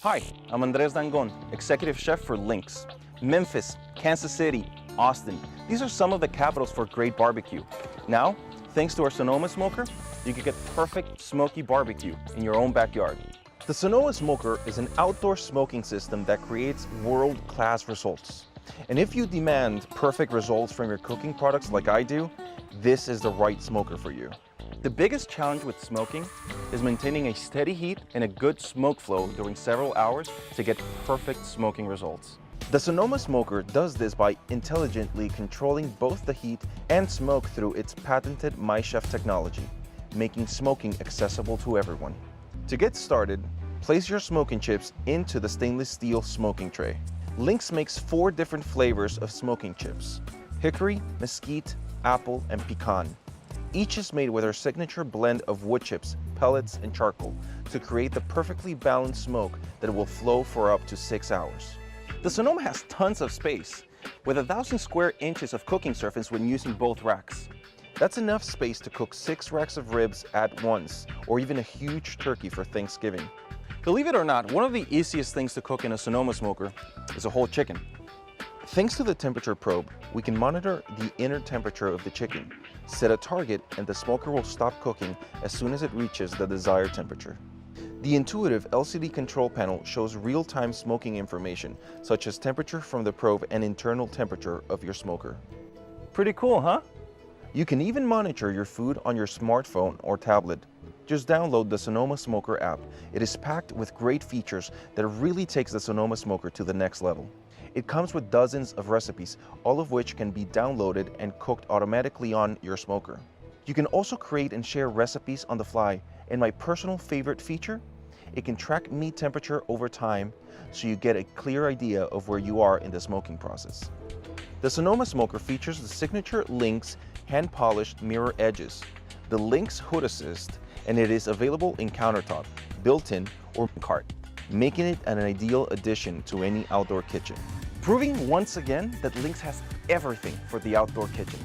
Hi, I'm Andres Dangon, Executive Chef for Lynx. Memphis, Kansas City, Austin. These are some of the capitals for great barbecue. Now, thanks to our Sonoma smoker, you can get perfect smoky barbecue in your own backyard. The Sonoma smoker is an outdoor smoking system that creates world-class results. And if you demand perfect results from your cooking products like I do, this is the right smoker for you. The biggest challenge with smoking is maintaining a steady heat and a good smoke flow during several hours to get perfect smoking results. The Sonoma smoker does this by intelligently controlling both the heat and smoke through its patented MyChef technology, making smoking accessible to everyone. To get started, place your smoking chips into the stainless steel smoking tray. Lynx makes 4 different flavors of smoking chips: hickory, mesquite, apple, and pecan. Each is made with our signature blend of wood chips, pellets, and charcoal to create the perfectly balanced smoke that will flow for up to 6 hours. The Sonoma has tons of space, with 1,000 square inches of cooking surface when using both racks. That's enough space to cook 6 racks of ribs at once, or even a huge turkey for Thanksgiving. Believe it or not, one of the easiest things to cook in a Sonoma smoker is a whole chicken. Thanks to the temperature probe, we can monitor the inner temperature of the chicken, set a target, and the smoker will stop cooking as soon as it reaches the desired temperature. The intuitive LCD control panel shows real-time smoking information, such as temperature from the probe and internal temperature of your smoker. Pretty cool, huh? You can even monitor your food on your smartphone or tablet. Just download the Sonoma Smoker app. It is packed with great features that really takes the Sonoma Smoker to the next level. It comes with dozens of recipes, all of which can be downloaded and cooked automatically on your smoker. You can also create and share recipes on the fly, and my personal favorite feature, it can track meat temperature over time so you get a clear idea of where you are in the smoking process. The Sonoma Smoker features the signature Lynx hand-polished mirror edges, the Lynx Hood Assist, and it is available in countertop, built-in, or cart, making it an ideal addition to any outdoor kitchen. Proving once again that Lynx has everything for the outdoor kitchen.